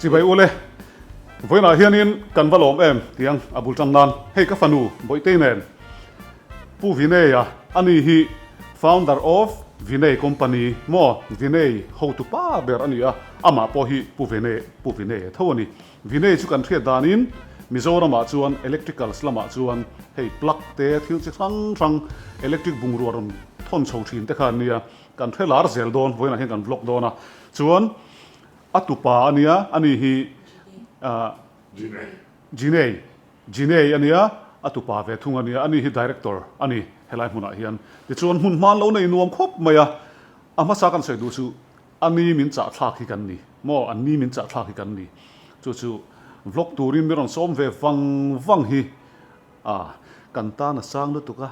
chỉ vậy ule với là hiền in cần vào lom em tiếng abul trăng nan hay các phần bội tên nền Pawh Vinay anh hi founder of Vinay company mo Vinay how to pa ber ani ama po hi Pawh Vinay thoni Vinay chu kan thriat danin Mizoram-Ah chuan electrical slama chuan hei plug te thil chi sang electric bungrua ron thon chho thin te khan nia kan threlar zel don voina hen kan vlog dona chuan atupa ania ani hi Vinay ania atupa ve thung ania ani hi director ani helai hmuna hian ti chuan hun man lo nei nuam khop maya ama sa kan sei du chu ani min cha thlak hi kan ni mo ani min cha thlak hi kan ni chu vlog turin miron som ve wang hi kan ta na sang lu tuka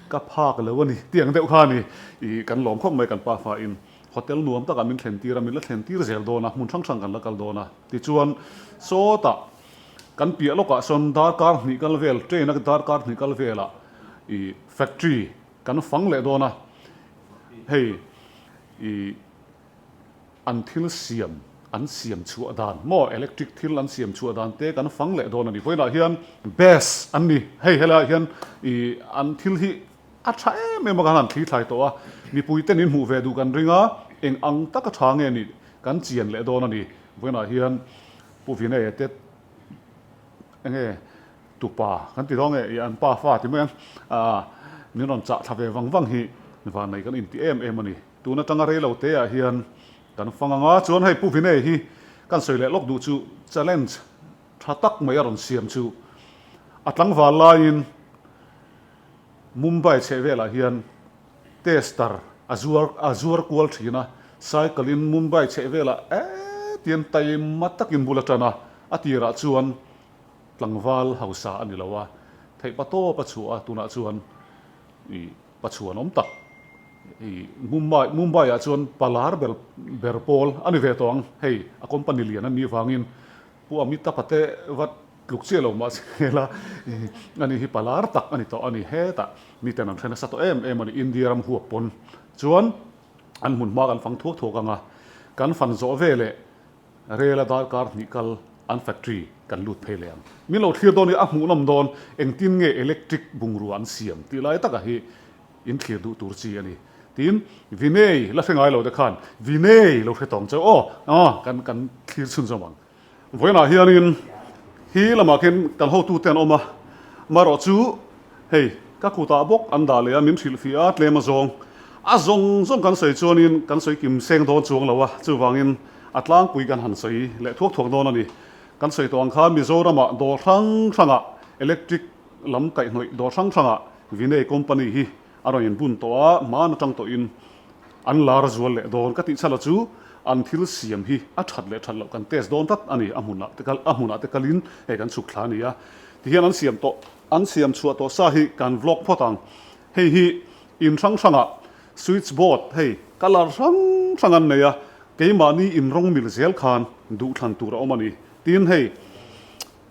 ka phak lo ani tiang deuh kha ni I kan lom khop mai kan pa fa in hotel nuam ta kan min thlen tira min la thlen tir zel dona mun thang kan la kal dona ti chuan so ta kan pia loka son dar kar ni kal vel train ak dar kar ni kal vela I factory kan fang le dona hei until an siam chu adan mo electric thil an siam chu adan te kan fang le don ani poina hian best an ni hei hela hian an thil hi a tha em em kan thi thlai to a mi pui ten in mu ve du kan ringa eng ang taka tha nge ni kan chian le don ani poina hian Pawh Vinay te enge tupa kan ti dong e an pa fa ti men ni ron cha thave wang hi van nei kan in ti em ani tuna tanga re lo te a hian kan fanganga chuan hei Pawh Vinay hi kan soi le lok du chu challenge thatak mai aron siam chu atlang wal lain Mumbai chevela hian tester azur kwal thina cycle in Mumbai chevela tian tai matakin bulatana atira chuan tlangwal hausa ani lawa thei pato pachua tuna chuan pachuan om tak Mumbai chuan palar berpol ani ve tong hei a company lian ani wangin pu amita pate wat lukchelo ma hela ani hi palar tak ani to ani he ta mi ten an thena sa to em ani India ram huap pon chuan an mun ma kan fang thok anga kan fan zo vele rela dar kar nikal an factory kan lut pheleang mi lo thir don ni a hmu nam don eng tin nge electric bungru an siam ti lai taka hi in thir du tur chi ani tin Vinay la thengai lo de khan Vinay lo khetong cho kan thir chun zamang voina hianin hi lama ken kan ho tu ten oma maro chu hei ka kuta bok an da le min thil fi a tlema zong kan sei chuanin kan sei kim seng don chuang lawa chu wangin atlang pui kan han sei le thok don ani kan sei tong kha Mizoram-Ah do thanga electric lam kai hnoi do thanga Vinay company hi aro in bun to a man tang to in an lar zual le don ka ti chala chu an thil siam hi a that lo kan test don tat ani amuna te kalin he kan chuk thla ya ti hian an siam chu to sa hi kan vlog photang hei hi in thanga switchboard hei color an ne ya keima ni in rong mil zel khan du thlan tur a omani tin hei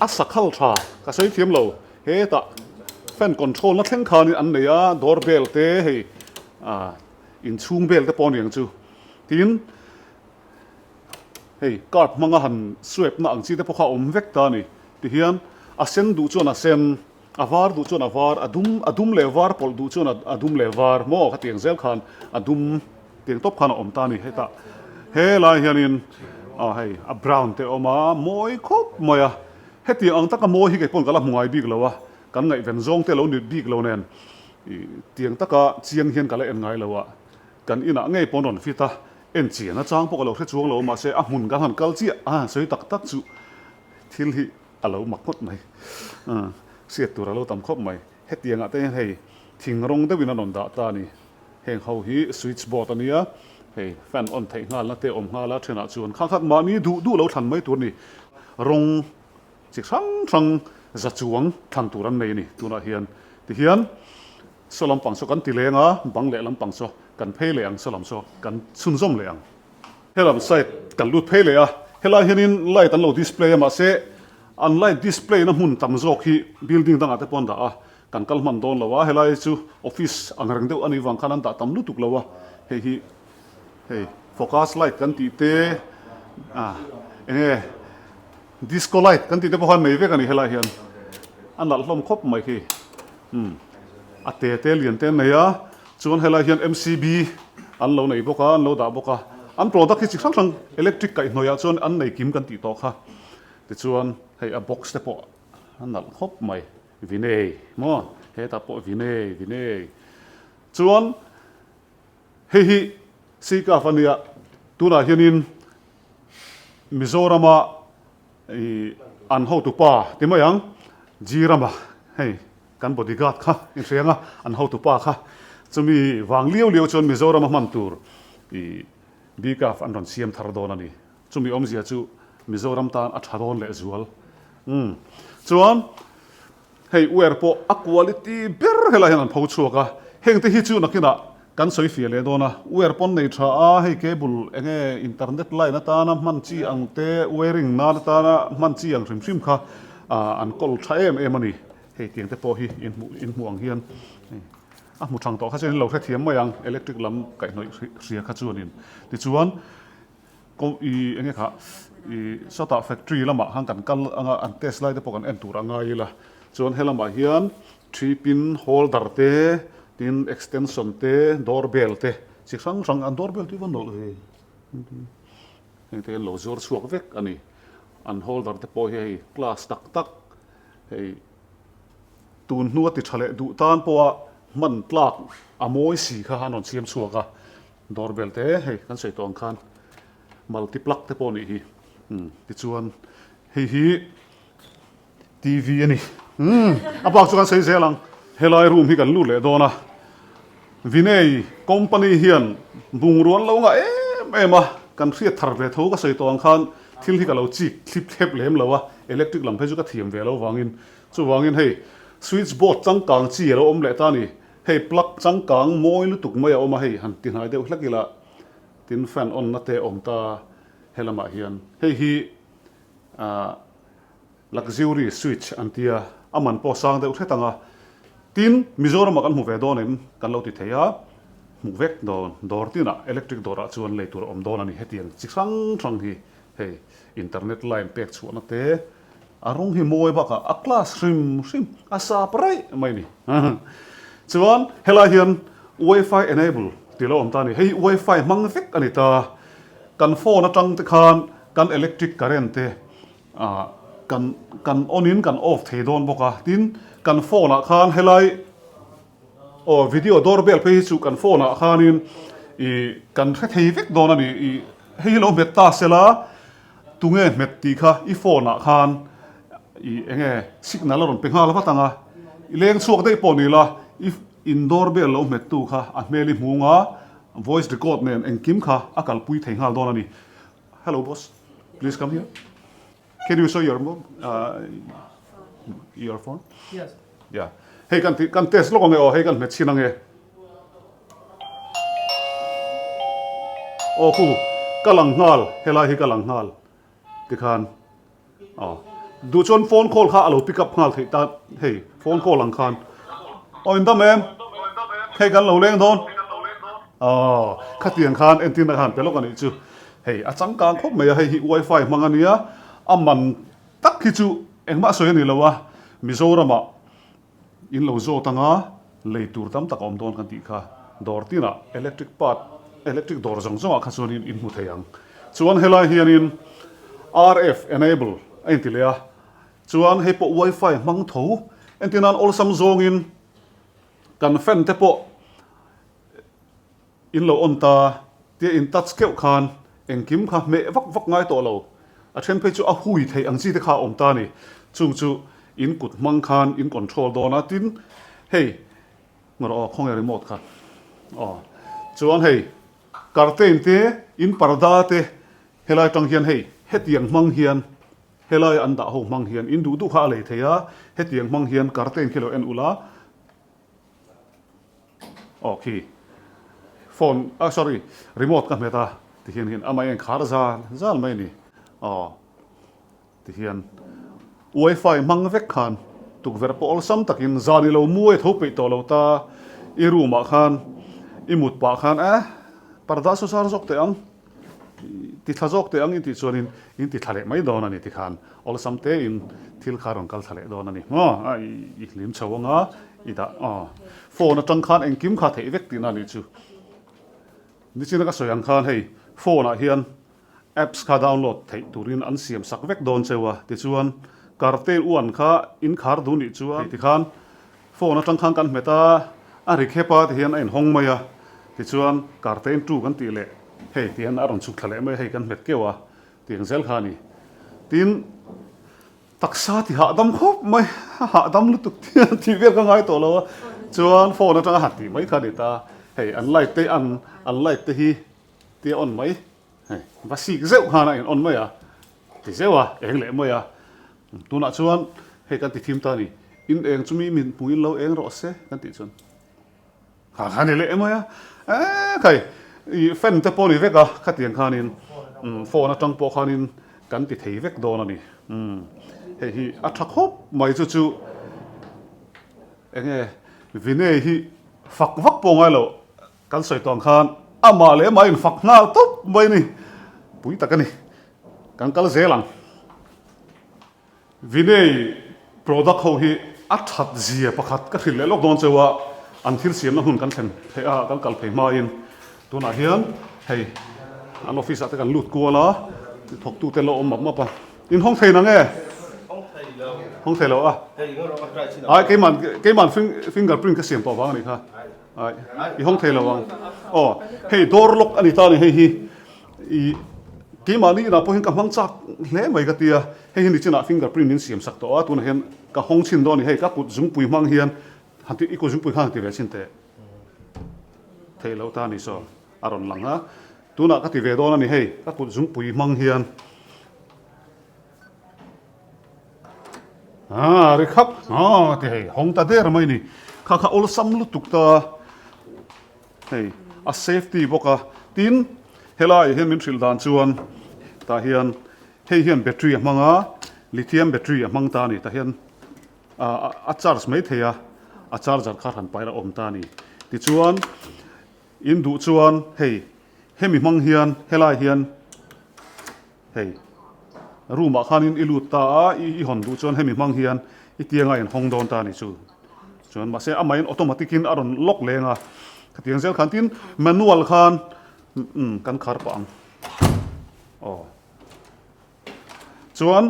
a sakhal tha ka sei thiam lo he ta fan control na thleng khan an ne ya doorbell te hei in chung bel te pon yang chu tin hei card manga han swipe na ang chi te pokha om vek ta ni ti hian a sen du chuan a sen avar du chuan avar adum le var pol du chuan adum le var mo kha tiang zel khan adum tiang top khan om ta ni heta he lai hianin hei a brown te oma moi khop moya heti ang taka mo hi ke pon kala mungai big lawa kan ngai ven zong te lo ni big lo nen tiang taka chiang hian kala en ngai lawa kan ina ngei pon ron fita en chiana chang pok lo the chuang lo ma se a hun kan han kal chi soi tak chu thil hi alo makot mai siat tur alo tam khop mai hetianga te hei thing rong de win anon da ta ni heng ho hi switchboard ania hei fan on thei ngal na te om ngala thena chuan khang ma ni du lo than mai tur ni rong chi sang za chuang than turan nei ni tuna hian ti hian solam pang so kan ti lenga bang le lam pang so kan phei leang solam so kan chun zom leang helam site kan lut phei le hela hianin light an lo display ma se an light display na mun tam zok hi building danga te pon da kan kal man don lawa helai chu office angrang deuh ani wang khanan da tam lu tuk lawa hei focus light kan ti te enge disco light kan ti te pawh han nei vek ani helai hian an lal hlom khop mai khi a te lian ten nei a chuan helai hian MCB an lo nei boka an lo da boka an product hi chi sang sang electric kai hnoya chuan an nei kim kan ti to kha ti chuan hei a box te pawh an lal khop mai Vinay mo he ta pawh Vinay chuan hi sika fania tuna hianin Mizoram-Ah an ho tu pa ti mai ang jirama hei kan bodyguard kha in renga an ho tu pa kha chumi wang liu chon Mizoram-Ah man tur bikaf an ron siam thar don ani chumi omzia chu Mizoram tan a thadon le zual chuan hei uer po a quality ber hela hian an pho chuaka heng te hi chu nakina kan soi fia le dona uer pon nei tha a hei cable enge internet line ta na man chi ang te wiring na ta na man chi ang rim kha an kol tha em ani hei tiang te po hi in mu ang hian a mu thang to kha chen lo kha thiam mai ang electric lam kai noi ria kha chuanin ti chuan ko enge kha sota factory lama hang kan kal anga an test lai te pok an en tur anga ila chuan helama hian 3 pin holder te tin extension te doorbell te chi sang an doorbell ti vanol he te lo zor chuak vek ani an holder te po hi glass tak hei tun nuat ti thale du tan po man tlak amoi si kha hanon siam chuaka doorbell te hei kan sei tong khan multiplug te po ni hi ti chuan hi TV ani abak chuan sei zelang helai room hi kan lu le dona Vinay company hian bungruan lo nga ema kan riat thar ve tho ka sei tong khan thil hi ka lo chi clip thep lem lawa electric lam phe chu ka thiam ve lo wangin chu wangin hei switchboard changkang chi lo om le ta ni hei plug changkang moi lu tuk mai a oma hei han ti hnai deuh hlakila tin fan on na te om ta helama hian hei hi luxury switch antia aman po sang deuh thetanga tin Mizoram kan mu ve donin kan lo ti theya mu vek don dor tina electric dora chuan leitur om don ani hetiang chi sang hi hei internet line pek chuan te arung hi moi baka a class rim asa prai mai ni chuan hela hian wifi enable tilo om tani hei wifi mang vek ani ta kan phone atang te khan kan electric current te kan on in kan off thei don boka tin kan phone a khan helai video doorbell pe chu kan phone a khanin kan thei vek don ani hei lo meta sela tunge met ti kha phone a khan enge signal ron pe ngal watanga leng chuak dei poni la indoor bell lo met tu kha a meli munga voice record nen engkim kha akal pui thei ngal don ani hello boss please come here can you show your your phone Yes. yeah hey kan test lo nge hey kan met chinange ku kalang ngal helai hi kalang ngal ti khan du chon phone call kha alo pick up ngal thei ta hey phone call ang khan in da mem hey kan lo leng don khatiang khan entin khan pelok ani chu hey a changkang khop me hei hi wifi mangania aman tak hi chu engma soi ni lawa Mizoram-Ah in lo zo tanga leitur tam tak om don kan ti kha dor tina electric door zong kha chuan in mu theiang chuan helai hianin RF enable entilea chuan hei po wifi mang tho entinan ol sam zong in kan fan te po in lo on ta te in touch keu khan engkim kha me vak ngai to lo a then pe chu a hui thei ang chi te kha om ta ni chu in kut mang khan in control dona tin hey ngoro khong remote khan chuan hei curtain te in parda te helai tang hian hei hetiang mang hian helai an da ho mang hian in du kha le theya hetiang mang hian curtain khelo en ula okay phone sorry remote ka meta ti hian amai en khar zal mai ni ti hian wifi mang vek khan tuk ver pol sam takin zani lo muai thope to lo ta i room a khan i mut pa khan parda so sar zok te ang ti thazok te angin ti chuanin in ti thale mai don ani ti khan ol samte in thil kharon kal thale don ani i lim chawanga ida phone atang khan engkim kha thei vek tin ani chu ni china ka soyang khan hei phone a hian apps kha download thei turin an siam sak vek don chewa ti chuan kartel uan kha in khar du ni chuan ti khan phone atang khan kan meta a rikhepa ti hian ein hong maya ti chuan kartel tu kan ti le hei ti hian aron chuk thale mai hei kan met kewa tiang zel khani tin taksa ti ha dam khop mai ha dam lu tuk ti vel ka ngai to lo chuan phone atang ha ti mai kha ni ta hei an like te an like te hi ti on mai hei va si zeu khana in on mai a ti zewa eng le mai a tuna chuan hei kan ti thim ta ni in eng chumi min puin lo eng ro se kan ti chuan ha ni le mai a kai i fen te poni veka khatiang khanin phone atang po khanin kan ti thei vek don ani hei hi a thak hop mai chu enge Vinay hi fak vak po ngai lo kan soi tong khan ama le mai in fak ngal top mai ni pui takani kan kal zelang Vinay product ho hi a that zia pakhat ka thil le lok don chewa an thil siam na hun kan thlen thei a kan kal phei ma in tuna hian hei an office ate kan lut kuala thok tu te lo om ma pa in hong thei na nge hong thei lo a ai cái man fingerprint ka siam to wang ni kha ai i hong thei lo wang hei door lock ani ta ni hei hi i cái man ni na po hin ka hang chak hle mai ka tia hei ni china fingerprint min siam sak to a tuna hian ka hong chin do ni hei ka kut zum pui mang hian hati i ko zum pui khang ti ve chin te thei lo ta ni so aron lang ha tuna ka ti ve don ani hei ka kut zum pui mang hian ri khap ti hei hong ta der mai ni kha ol sam lu tuk ta hei a safety boka tin helai hian min thil dan chuan ta hian hei hian battery manga lithium battery mang ta ni ta hian a charge mai theya a charger kha han paira om ta ni ti chuan in du chuan hei hemi mang hian helai hian hei ruma khanin ilut ta i hon du chuan hemi mang hian i tianga in hong don ta ni chu chuan ma se amain automatic in aron lock lenga khatiang zel khan tin manual khan kan khar pang chuan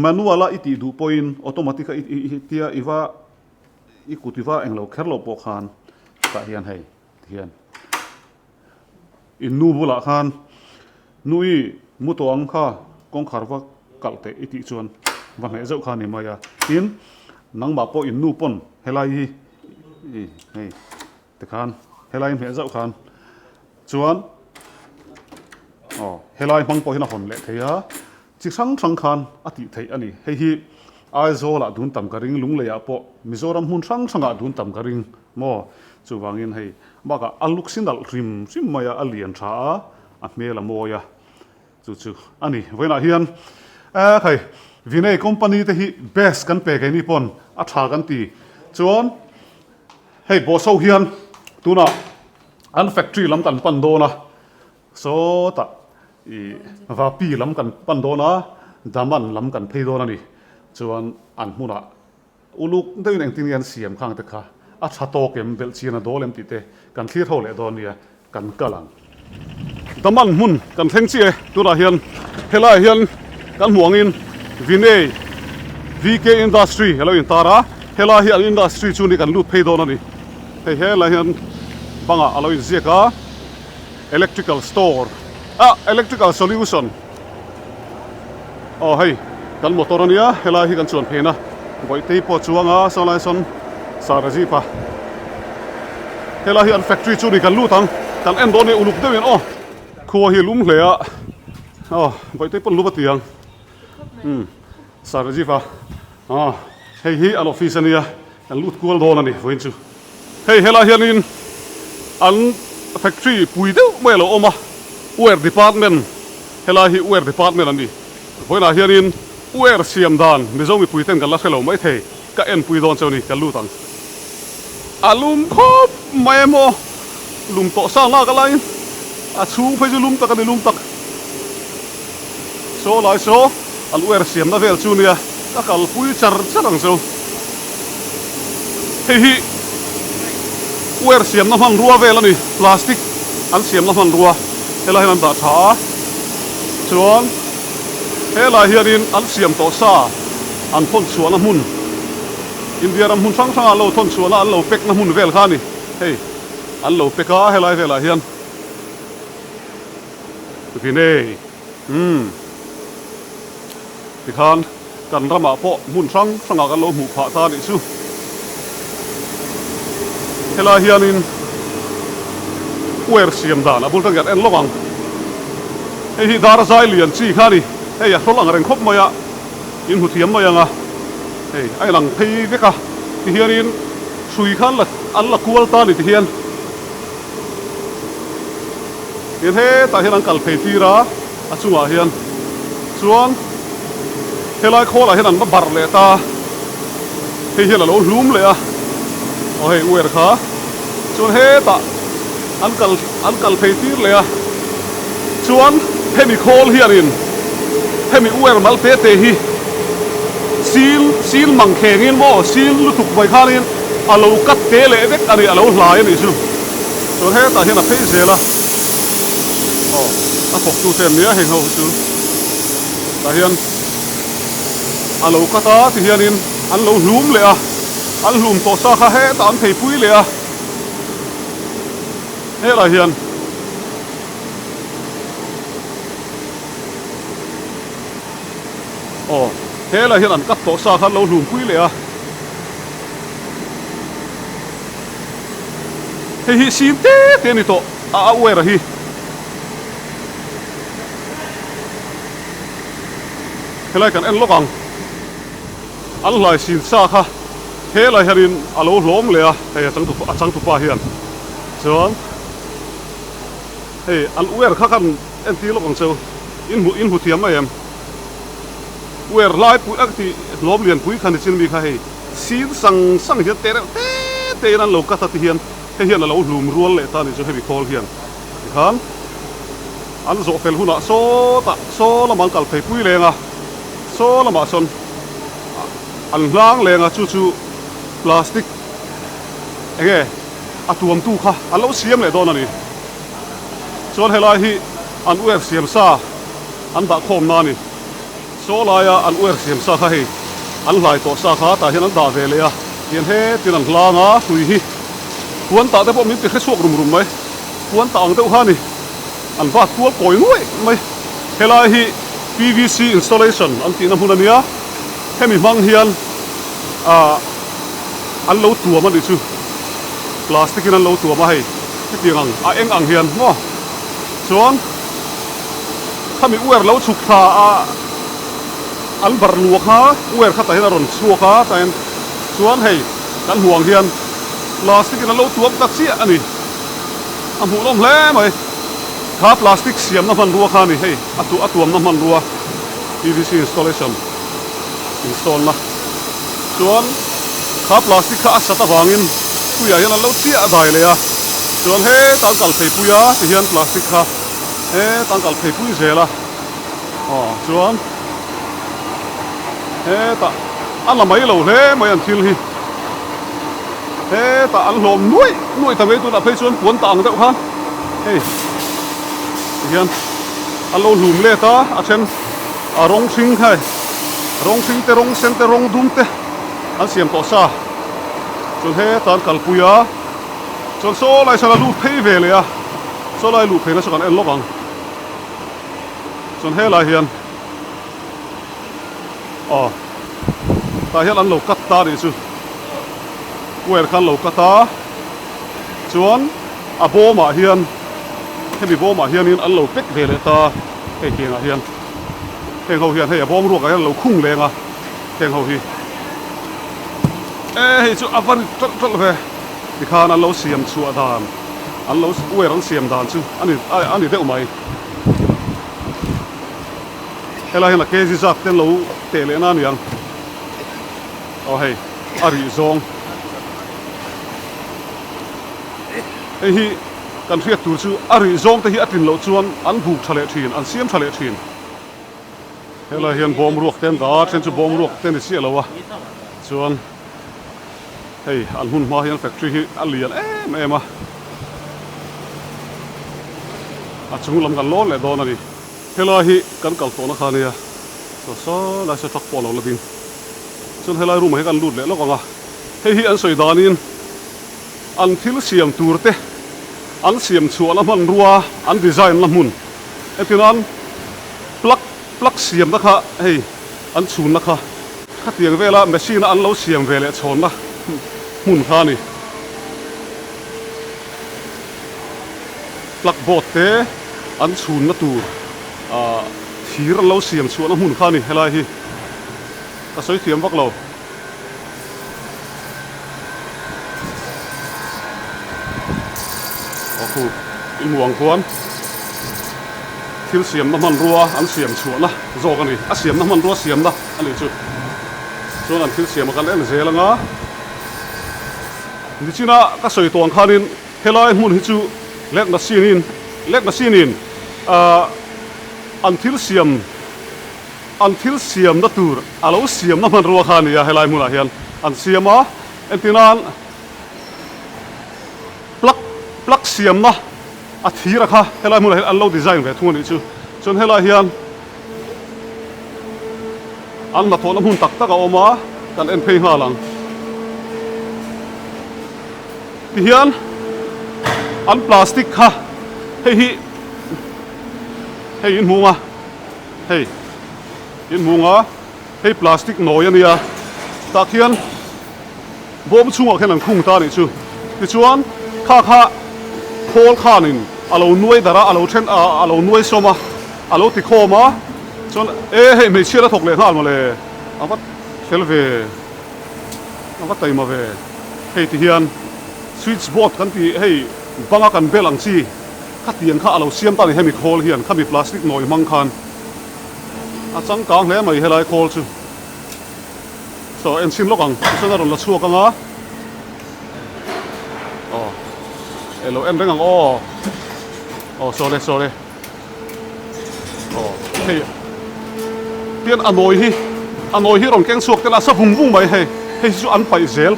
manual a iti du point automatic i tia iwa i kutiva englo kherlo po khan ta hian hei hian in nu bula khan nui mutuang kha kong kharwa kalte iti chuan wa me zau khan ni maya tin nang ma po in nu pon helai hi hei te khan helai me zau khan chuan helai mang po hina hon le theya chi sang khan ati thei ani hei hi aizola dun tam ka ring lung le ya po Mizoram hun sang dun tam ka ring mo chu wangin hei baka aluk sindal rim maya alian tha a mela moya chu ani voina hian khai Vinay company te hi best kan pe ke ni pon a tha kan ti chuan hei bo so hian tuna an factory lam kan pan do na so ta i va pi lam kan pan do na daman lam kan phei do na ni chuan an hmuna uluk dein eng tin yan siam khang te kha a tha to kem bel china do lem ti te kan thlir ho le do nia kan kalang daman mun kan thleng chi tuna hian helai hian kan huangin Vinay VK industry hello in tara helai hi an industry chu ni kan lut phei do na ni hei helai hian banga aloi zeka electrical store electrical solution hei kan motor ania helai hi kan chuan phena boi te po chuanga solai son saraji pa helai hi an factory chu ni kan lutang kan en do ni uluk dewin khuwa hi lum hlea boi te pon lupa tiang saraji pa hei hi an office ania kan lut kual do na ni voin chu hei helai hian in an factory pui deuh mai lo oma wear department helai hi wear department ani voina hian in wear siam dan mizomi pui ten kan la khelo mai thei ka en pui don choni kan lutang alum khop mai mo lum to sang la ka lai a chung phai lum tak ani lum tak số lại số an uer siam na vel chu nia ka kal pui char charang zo hi uer siam na man ruwa vel ani plastic an siam na man ruwa helai han da tha chuan helai hianin an siam to sa an phon chuan a mun India ram hun sang sang a lo thon chuan an lo pek na mun vel kha ni hei an lo peka helai vela hian Vinay thì khan kan rama po mun sang sanga kan lo mu pha ta ni chu hela hianin uer siam dan abul tang en lowang hi dar zai lian chi khani hei a tholang reng khop maya in hu thiam maya nga hei ai lang thei veka ti hianin sui khan la an la kual ta ni ti hian hiện thế tại hiện đang cần phải phi ra à chung à hiện chuan thế lại khó là hiện đang bắt bật lệ ta thì hiện là lỗ lúm lệ à ôi uer khá chuan hết ta ăn cần phải phi lệ à chuan thế mi khol hiện in thế mi uer mal pe te hi sil mang kheng in mo sil lu tuk vai khan in alo kat te lệ vek ani alo hlai ni chu chuan hết ta hiện là phải dễ la a phok tu sen nia heng ho chu ta hian a lo kata ti hianin an lo hlum le a an hlum to sa kha he ta an thei pui le a he la hian he la hian an kat to sa kha lo hlum pui le a he hi sin te ni to a uer hi helai kan en lokang an lai sin sa kha helai harin alo hlom le a hei chang tu pa hian chuan hei an uer kha kan en ti lokang cheu in hu thiam mai em uer lai pu ak ti hlom lian pui khan chin mi kha hei sin sang hian te nan lo ka ta ti hian he hian alo hlum rual le ta ni chu heavy call hian khan an zo fel huna so la mang kal phei pui le nga so lama son an hlang lenga chu plastic enge atuam tu kha alo siam le don ani chon helai hi an uer siam sa an da khom na ni so la ya an uer siam sa kha hi an lai to sa kha ta hian an da ve le a hian he tin an hlanga hui hi huan ta te po min ti khe suak rum mai huan ta ang deuh ha ni an va tual koi ngoi mai helai hi PVC installation an ti na hmun ania hemi mang hian an lo tuam ani chu plastic in an lo tuam a hei tiang eng ang hian mo chuan khami uer lo chuk tha an bar luak ha uer kha ta hian ron chuak ha ta hian chuan hei kan huang hian plastic in an lo tuam tak chi ani am hu lom hle mai kha plastic siam na man ruwa kha ni hei atuam na man ruwa PVC installation install na chuan kha plastic kha asata wangin puya hian an lo chia dai le a chuan he tang kal phei puya ti hian plastic kha he tang kal phei pui zela chuan he ta an la mai lo hle mai an thil hi he ta an hlom nuai ta ve tu na phei chuan puan tang deuh khan hei hian an lo hlum le ta a then a rong hring khai rong hring te rong sen te rong dum te an siam to sa chon he tan kal puya chon so lai sa lu phei ve le a so lai lu phei na sakan en lowang chon he lai hian ta hian an lo kat ta ri chu uer khan lo kata chuan a boma hian hemi boma hian in an lo pek ve le ta hei kenga hian heng ho hian hei a bom ruak hian lo khung lenga heng ho hi hei chu avan tol ve ti khan an lo siam chu adan an lo uer an siam dan chu ani deuh mai hela hian a kezi zak ten lo te le na niang hei ari zong hei hi kan riat tur chu ari zong te hi atin lo chuan an buk thale thin an siam thale thin Hela hian bom ruak ten da chen chu bom ruak ten si lo wa chuan hei an hun ma hian factory hi alian em a chung lam kan lo le don ani hela hi kan kal to na khania so la se thak po lo ladin chun hela room he kan lut le lo ka hei hi an soi danin an thil siam turte an siam chuan man ruwa an design la mun etinan plug siam na kha hei an chun na kha tiang vela machine an lo siam vele chon na mun kha ni plug board te an chun na tur thir an lo siam chuan na mun kha ni helai hi ka soi thiam vak lo khu ilmuang khuan thil siam na man ruwa an siam chuan na zo ka ni a siam na man ruwa siam na ani chu chuan an thil siam kan en zelanga ni china ka soi tong khanin helai mun hi chu lek na sinin an thil siam na tur alo siam na man ruwa khani ya helai mun a hian an siama entinan plug siam na a thira kha helai mun an lo design ve thun ni chu chon helai hian an na thon mun tak tak a oma kan en phei nga lang ti hian an plastic kha hei in munga hei plastic noi ania ta khian bom chunga khen an khung ta ni chu ti chuan kha khol khanin alo nuai dara alo then alo nuai soma alo ti khoma chon hei me chira thok le hal ma le avat selve avat tai ma ve hei ti hian switchboard kan ti hei banga kan belang chi khatian kha alo siam ta ni hemi khol hian khami plastic noi mang khan a chang kang hle mai helai khol chu so en sim lokang sona ron la chuak anga elo em đang sorry hey pian anoi hi rong keng suak tela sa vung mai hey chu an pai zel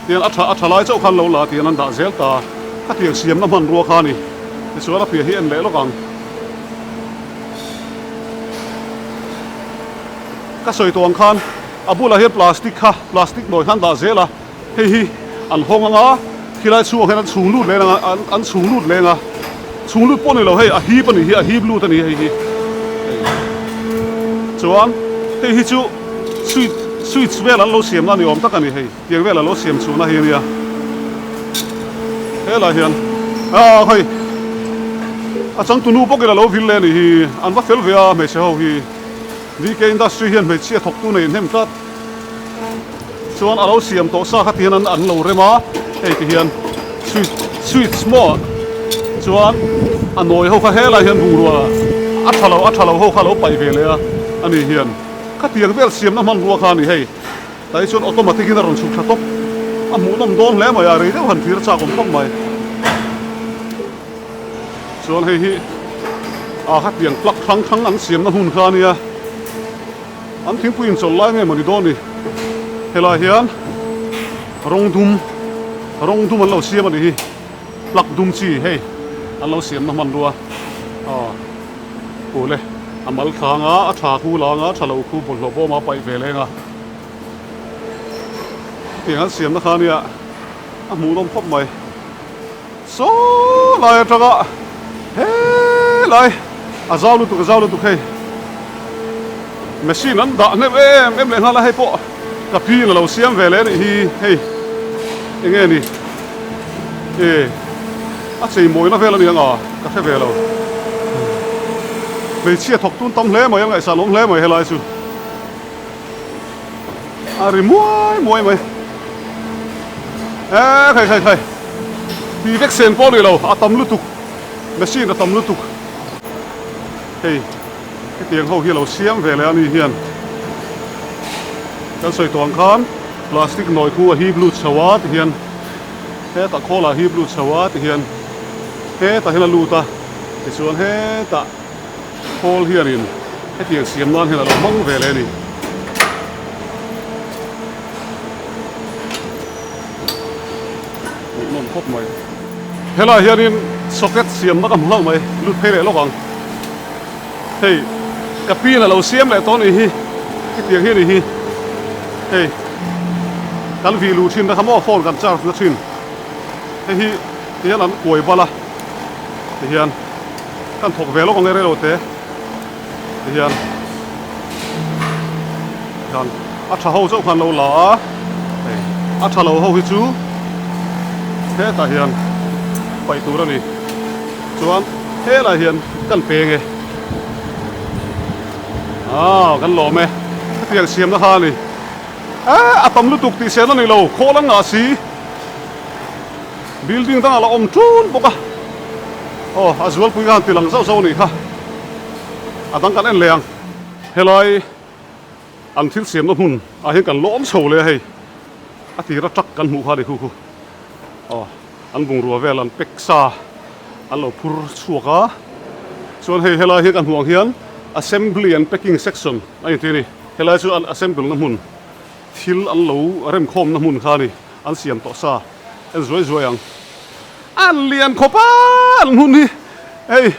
tian atha lai chau khan lo la tian an da zel ta kha tiang siam na man ruwa kha ni ti chu la pia hi en le lokang ka soi tong khan abula hi plastic noi khan da zela hei hi an hong anga khilai chu khan chung lut le nga an chung lut le nga chung lut pon lo hei a hi pani hi a hi blue tani hei hi chuan hei hi chu switch vela lo siam na ni om takani hei tiang vela lo siam chu na hi nia hela hian hoi a chang tu nu pokela lo vil le ni hi an va fel vea me se ho hi DK industry hian me chia thok tu nei nem tat chuan alo siam to sa kha tian an lo rema hei ti hian sweet small chuan anoi ho kha hela hian ruwa athalo ho kha lo pai vele a ani hian kha tiang vel siam na man ruwa kha ni hei tai chuan automatic in ron chuk thatok a mu nom don hle mai a ri deuh han thir cha kom thok mai chuan hei hi a kha tiang plak thang an siam na hun kha ni a an thing puin chol lai nge mani don ni hela hian rong dum an lo siam ani hi plak dum chi hei an lo siam na man ruwa pule amal thanga a tha khu langa thalo khu bol lo bo ma pai vele nga tiang siam na khania a mu nom phop mai so lai atanga he lai a zaw lu tu hei machine an da ne em le hala hei po ka pi na lo siam vele ni hi hei enge ni a chei moi na vela ni anga ka fe velo me chia thok tun tam hle mai ngai sa long hle mai helai chu ari moi mai khai bi vek sen po ni lo atam lu tuk machine atam lu tuk hei cái tiếng hậu hi lo siam vele ani hian kan soi tong khan plastic noi khu a hi blue chawa ti hian he ta khola hi blue chawa ti hian he ta hena luta ti chuan he ta khol hianin tiang siam nan hela lo mang ve le ni non khop mai hela hianin socket siam na kam hlau mai lut phele lo kang hei kapina lo siam le ton hi tiang hi ni hi hei kan vi lu thin na khamo phone kan charge na thin hi hian an koi bala hian kan thok ve lo kang re lo te hian a tha ho zo khan lo la a tha lo ho hi chu thế ta hiền bảy tú đâu nè chuan thế là hiền cần pê nghe cần lỗ mẹ tiền xiêm nó ha nè tầm lúc tục thì xe nó này lâu khó lắm ngã xí building tăng là om chun bốc azual pui gan tilang zau zau nè ha tăng cần anh leng helai ăn thiếu xiêm nó hun hiện cần lỗ sầuเลยhay thì nó chắc cần mũ ha đi hu an bung rùa về lần peksa an lo phur chuaka chuan hei helai hi kan huang hian assembly and packing section ai ti ni helai chu an assemble na mun thil an lo rem khom na mun kha ni an siam to sa en zoi zoi ang an lian khopa an mun ni hei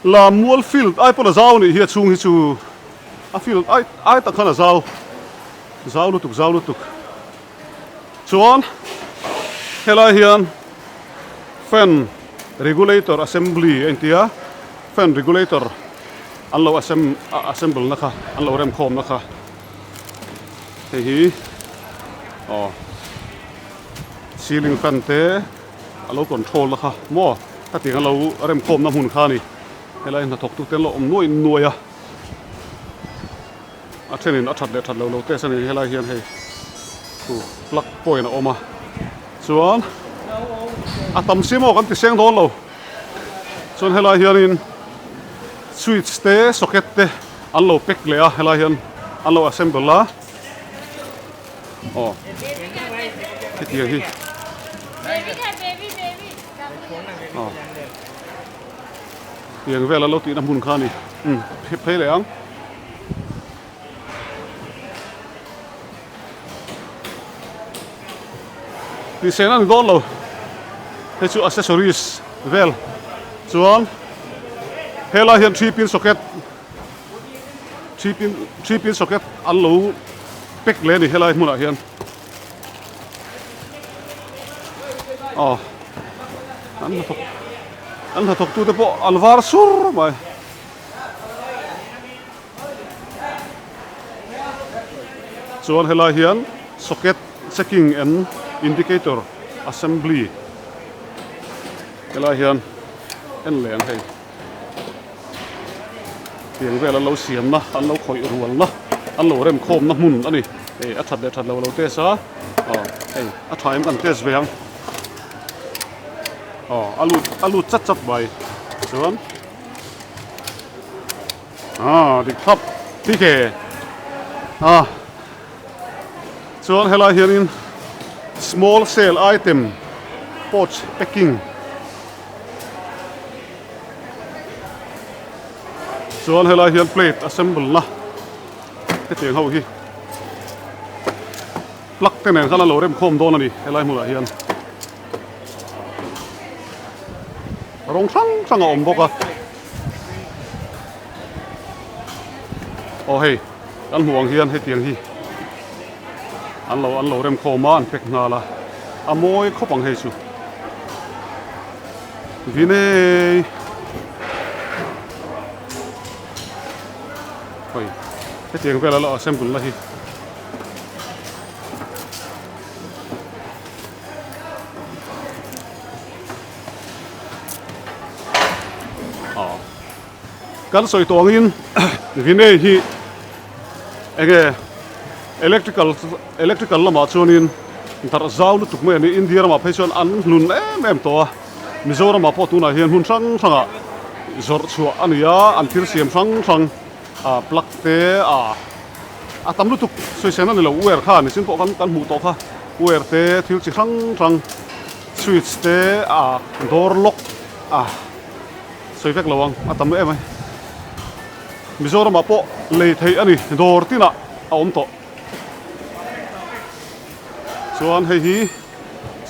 la mual field ai pona zau ni hi chung hi chu a field ai ta khana zau lutuk chuan helai hian fan regulator assembly entia fan regulator an lo assemble na kha an lo rem khom na kha hi ceiling fan te an lo control na kha mo ta ting an lo rem khom na hun kha ni helai na thok tu ten lo om nuai a thenin a that lo te san helai hian hei plug point a oma chuan tam simo kan ti seng don lo chuan helai hianin switch te socket te an lo pek le a helai hian an lo assemble la ti hi tiang vela lo ti na mun kha ni phei le ang ti sen an don lo he chu accessories vel chuan helai hian 3-pin socket 3-pin socket an lo pek le ni helai hmuna hian an ha thok tu te po alvar sur mai chuan helai hian socket checking and indicator assembly helai hian en leng hei tiang vel an lo siam na an lo khoi rual na an lo rem khom na hmun ani a that lo te sa hei a thaim kan test ve ang alu chat bai chuan dik thap ti ke chuan helai hianin small sale item pouch packing chuan helai hian plate assemble na te tiang ho hi plug te nen khan lo rem khom don ani helai hmula hian rong sang om boka hei an huang hian he tiang hi an lo rem khoma an pek na la amoi khopang hei chu Vinay hoi he tiang vela lo assemble la hi kan soi tongin Vinay hi ege electrical lama chuanin thar zau lu tuk me ni India ma phaichon an hlun em to Mizoram-Ah po tuna hian hun sang zor chua ania an thil siam sang plug te tam lu tuk soi sen ani lo wer kha ni sin po kan mu to kha wer te thil chi sang switch te door lock soi vek lawang tam em ai Mizoram-Ah po lei thei ani dor tina a om to chuan hei hi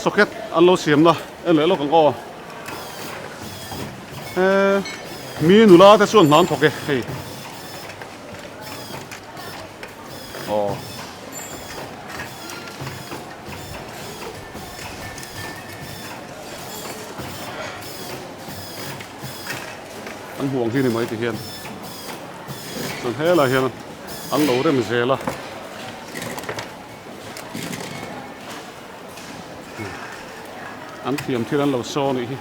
socket an lo siam na en le lo kang o mi nula te chuan nan thoke hei o an huang hi ni mai ti hian chuan hela hian an lo rem zela an thiam thil an lo saw ni hi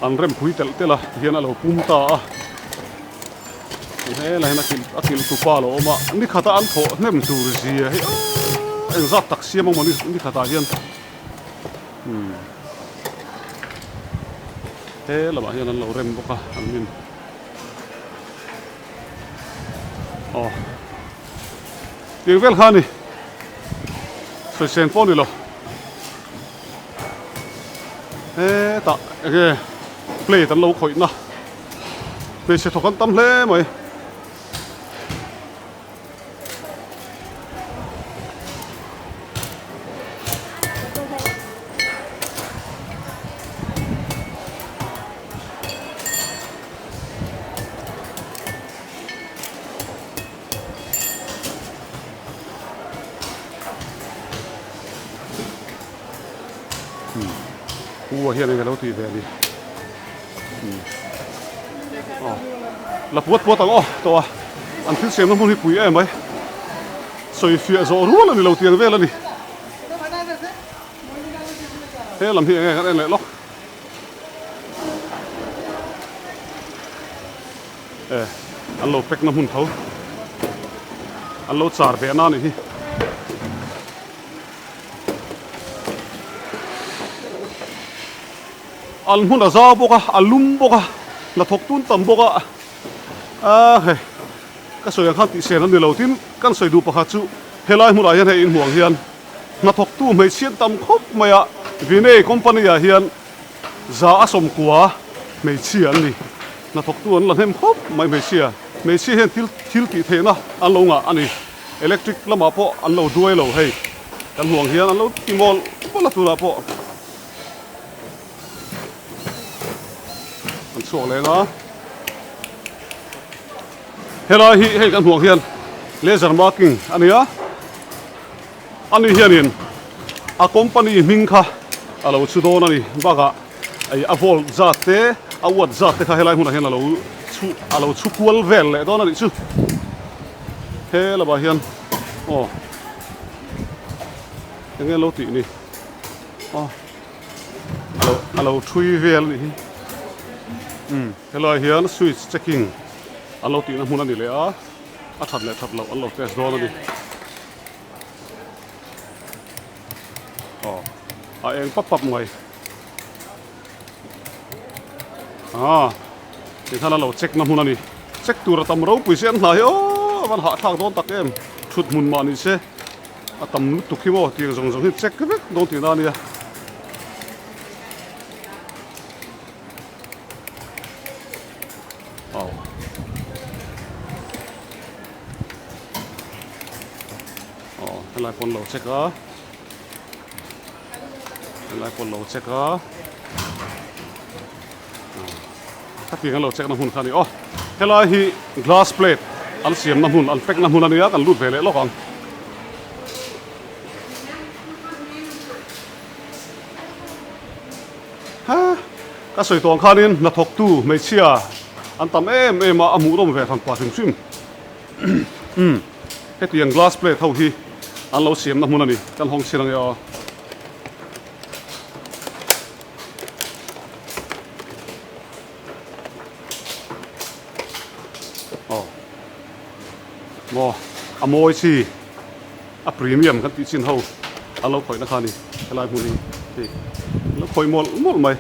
an rem phui tel tela hian a lo pum ta a hela hian akil tu pa lo ma ni khata an tho nem tur zia hi en zat tak siam mo ni khata hian hela ma hian an lo rem boka an min tiếng vel khani soi sen pon đi lo ta cái play tan lâu khoi na play sẽ thokan tam hle mai hiện nay cái lâu thì về đi là buốt tao to anh thích xem nó muốn đi quỷ em ấy soi phía rõ luôn là đi lâu tiền về là đi thế làm gì nghe cái này lại lóc anh lâu pek nó muốn thấu anh lâu char về na này al mun za boka alum boka la thok tun tam boka he ka soi khan ti sen an ni lo tin kan soi du pakha chu helai mun ai hian in huang hian na thok tu mai sian tam khop maya Vinay company a hian za asom kwa mai chi an ni na thok tu an la hem khop mai chi hian thil ti the na an lo nga ani electric lama po an lo duai lo hei kan huang hian an lo ti mol la tu la po sổ lên đó, hello hi kan huang hian laser marking ania ani hianin a company ming kha alo chu don ani baga ai avol zate awat zate kha helai huna hian alo chu kual vel le don ani chu hela ba hian nghe lo ti ni alo thui vel ni hello hian switch checking alo ti na hmun ani le a that lo alo test don ani a eng pap ngai ti thana lo check na hmun ani check tur tam ro pui sen hlai van ha thang don tak em thut mun ma ni se a tam tu khimo ti zong hi check vek don ti na ni lại con lẩu check á, lại con lẩu check á, các tiếng lẩu check nằm hun khani, thế là hi glass plate, ăn xiêm nằm hun, ăn pek nằm hun anh ấy, ăn lút về lẽ lóc ang, các sợi tuồng khanin là thọc tu mấy chia, ăn tầm em mà amu đông về thằng quả thường xuyên, cái tiếng glass plate thâu hi an lo siam na hmun ani kan hong sirang yo mo amoi chi a premium kan ti chin ho an lo khoi na khani helai hmun ni lo khoi mol mai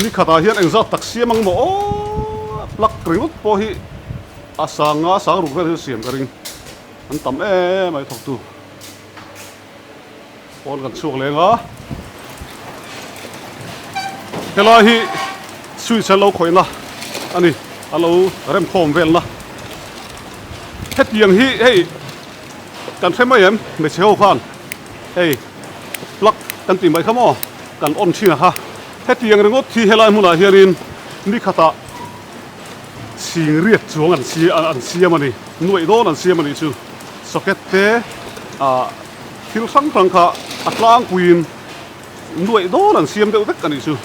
ni khata hian engza tak siamang mo plak ring po hi sang ruk vel siam ka ring an tam mai thok tu pon kan chuak lenga helai hi switch lo khoi na ani alo rem khom vel na het yang hi hey kan xem mai em me cheo khan hey plug kan ti mai khamo kan on thina ha het yang rengot thi helai muna hianin ni khata sing riat chuang an siam ani nuai don an siam ani chu socket te thil sang tang kha atlang queen nuai don an siam deuh vek ani chu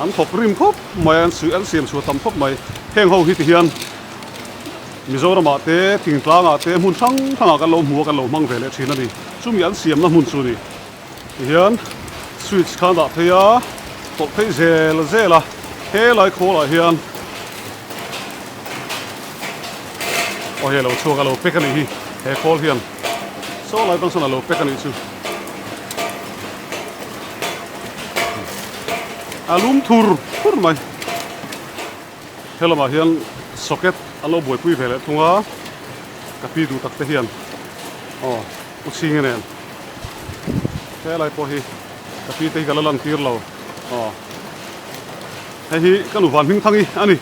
an thok rim khop mai an siam chu tam khop mai heng ho hi ti hian Mizoram-Ah te ting tlang te mun sang thanga kan lo mu kan lo mang vele thina ni chumi an siam na mun chu ni hian switch khan da theya tok thei zela he lai kho la hian o he lo chuak lo pek ani hi he kol hian so lai bang sana lo pek ani chu alum thur mai helama hian socket alo boi pui vele thunga kapi du tak te hian u sing nen he lai po hi kapi te kala lan tir lo he hi kanu van hing thangi ani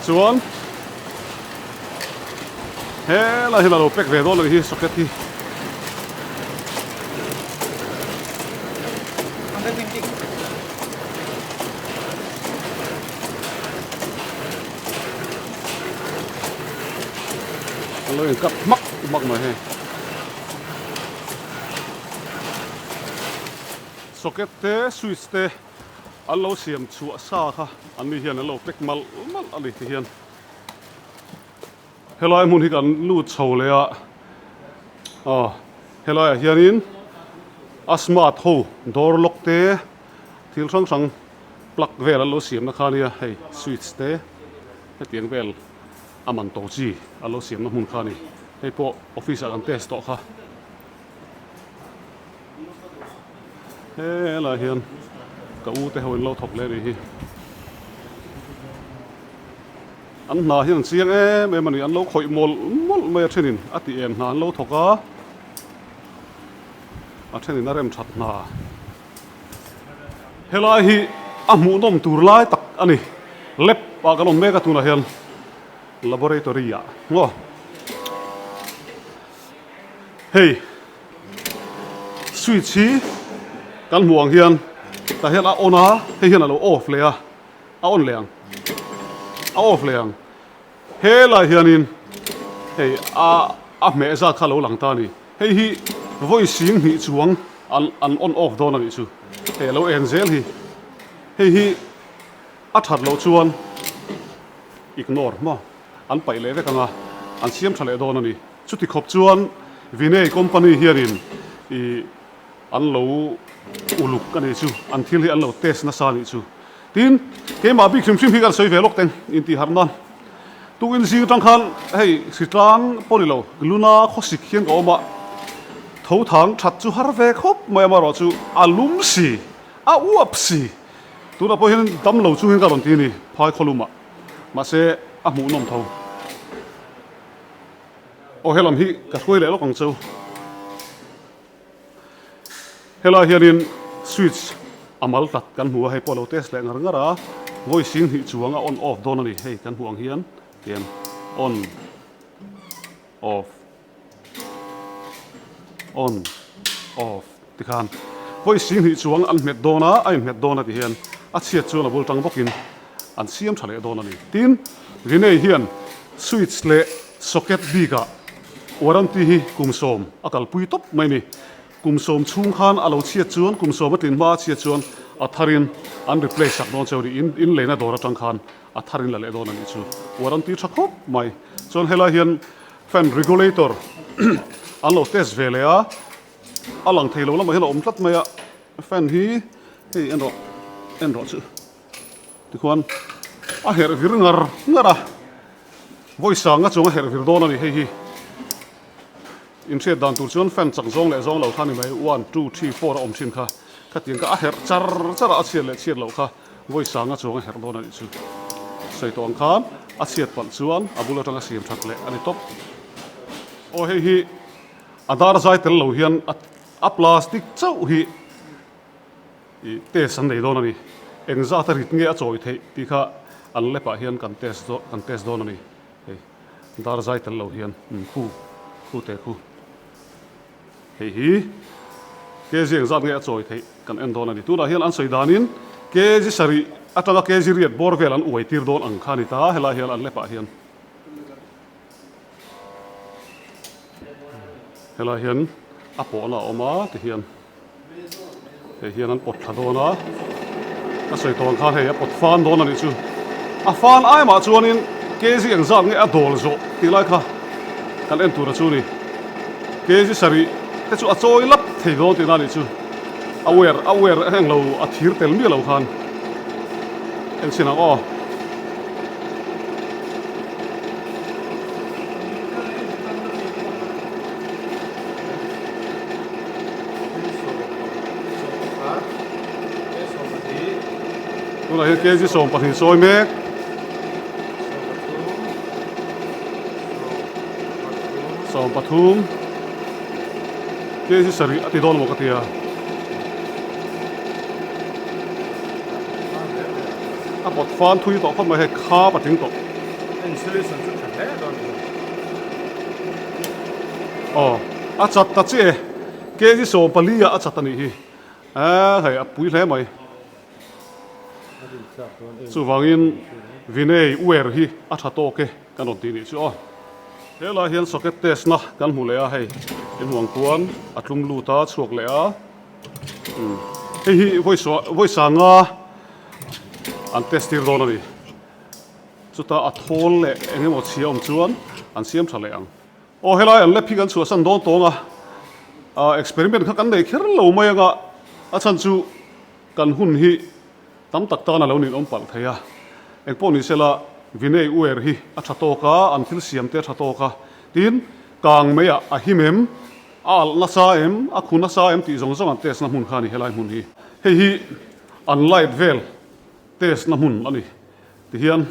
chuan he lai hi lo pek ve do hi socket hi lời cặp mắc mà he socket te switch te alo siam chu sa kha ani hian alo pek mal ali ti hian helai mun hi kan lu chho le a helai hianin a smart ho door lock te thil sang plug vel alo siam na khania hei switch te tiang vel aman to chi alo siam na mun khani hei po office an test to kha he la hian ka u te hoin lo thok le ri hi an na hian chiang em ani an lo khoi mol mai thenin ati en na an lo thoka a thenin arem that na helai hi a mu nom tur lai tak ani lep pa kalon mega tuna hian laboratoria ngo hey switch hi kan muang hian ta hian a ona he hian alo off le a on leang a off leang he lai hianin hey a me za khalo lang ta ni hei hi voicing hi chuang an on off don ani chu he lo enzel hi hei hi a that lo chuan ignore ma an pai le vekanga an siam thale don ani chuti khop chuan Vinay company hianin an lo uluk ani chu an thil hi an lo test na sa ni chu tin ke ma bi khim hi kan soi velok teng in ti harnan tu in sing tang khan hei sitlang polilo luna khosik hian ko ma tho thang that chu har ve khop mai ma ro chu alum si a uap si tu na po hian dam lo chu hin ka ron ti ni phai kholuma ma se a mu nom tho o helam hi ka khoi le lo kang chau hela hianin switch amal tat kan hua hei polo test le ngar ngara voicing hi chuanga on off don ani hei kan huang hian tian on off tikhan voicing hi chuang an met dona ai met dona ti hian a chiat chuan a bul tang bokin an siam thale don ani tin Vinay hian switch le socket biga warranty hi kumsom akal pui top mai ni kumsom chung khan alo chiat chuan kumsom atin ma chiat chuan a tharin an replace sak don chawri in leina dora tang khan a tharin la le don ani chu warranty thakop mai chon hela hian fan regulator an lo test vele a alang theilo lama hela om tlat mai a fan hi hei en ro chu tikhuan a her vir ngara voice anga chunga her vir don ani hei hi in set dan tur chuan fan chang zong le zong lo thani mai 1 2 3 4 om thin kha khatin ka a her char a chiat le chiat lo kha voice anga chunga her don ani chu sei tong khan a chiat pal chuan abula tanga siam thak le ani top o hei hi adar zai tel lo hian a plastic chau hi test san nei don ani engza ta rit nge a choi thei ti kha an lepa hian kan test don ani hei dar zai tel lo hian khu te khu hei hi ke ji engza nge a choi thei kan en don ani tu na hian an soi danin ke ji sari atanga ke ji riat bor vel an uai tir don ang khani ta hela hian an lepa hian hela hian a po na oma ti hian hei hian an pot thadona a soi ton kha hei a pot fan don ani chu a fan ai ma chuanin ke ji engza nge a dol zo ti lai kha kan en tur chu ni ke ji sari te chu a choi lap thei don ti na ni chu aware heng lo a thir tel mi lo khan en sinang o tuna hian ke ji som pahnih sawi mek som pathum ke ji sari ati don mo ka tia a bot fan thui to khom ma he kha pating to installation chu tha he don a chat ta che ke ji som palia a chat ani hi hei a pui hle mai chu wangin Vinay uer hi a tha to ke kan on ti ni chu hela hian socket test na kan hmu le a hei in huang tuan a tlung lu ta chuak le a hei hi voice anga an testir don ani chuta a thol le engemaw chiam chuan an siam tha le ang helai an le phik an chu san don tonga experiment kha kan nei kher lo mai anga a chan chu kan hun hi tam tak ta na lo nin om pal theia engpo ni sela Vinay uer hi a tha to ka an thil siam te tha to ka tin kang meya a himem al na sa em a khuna sa em ti zong zong an test na mun khani helai mun hi hei hi an light vel test na mun ani ti hian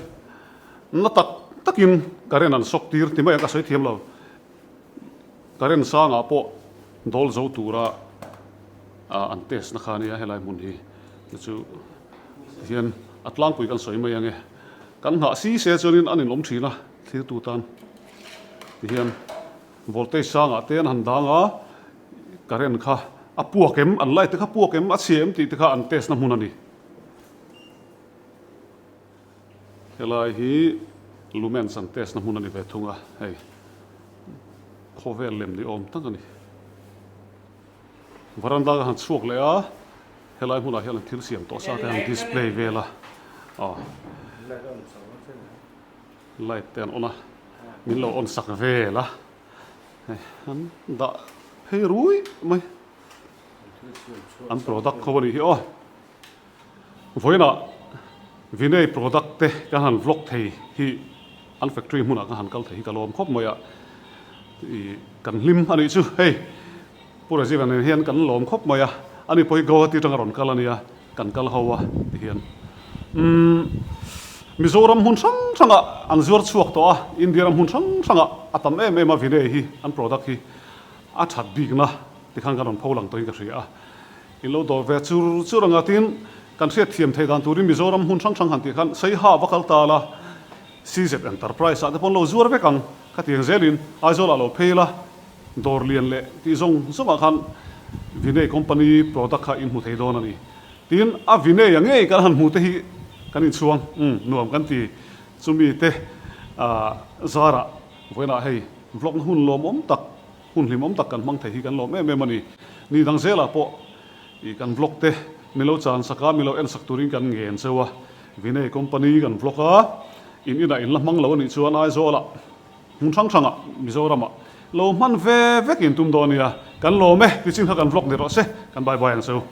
na takin karen an sok tir ti mai ka soi thiam lo karen sa nga po dol zo tura an test na khani a helai mun hi chu hian atlang pui kan soi mai ange kan ha si se chunin anin lom thina thir tu tan ti hian voltage sa nga ten han danga karen kha a puakem an light te kha puakem a chem ti te kha an test na mun ani helai hi lumens an test na mun ani ve thunga hei khovel lem ni om tak ani varanda ga han chuak le a helai hmuna hian thil siam to sa te han display vela light ten ona min lo on sak vela han da hei rui mai an product ko ni hi voina Vinay product te kan han vlog thei hi an factory hmuna kan han kal thei kalom khop moya kan lim ani chu hei pura jivan hian kan lom khop moya ani poi go ti tang ron kalania kan kal hawa ti hian Mizoram hun sanga an zuar chuak to India hun sanga atam em a Vinay hi an product hi a that big na ti khan kan on pholang to hi ka ria in lo do ve chu ranga tin kan se thiam thei dan turin Mizoram hun sang han ti khan sei ha wakal ta la CZ enterprise a pon lo zuar ve kang ka tiang zelin aizola lo pheila dor lian le ti zong zonga khan Vinay company product kha in mu thei don ani tin a Vinay ange kan han mu te hi kan in chuang nuam kan ti chumi te zara voina hei vlog hun lom om tak hun lim om tak kan mang thei hi kan lom em ani ni dang zela po i kan vlog te milo chan saka milo en sak turin kan ngen chewa Vinay company kan vloga in la mang lo ni chuan ai zola hun thanga Mizoram-Ah lo man ve vekin tum donia kan lo me ti chin kha kan vlog ni ro se kan bye bye an so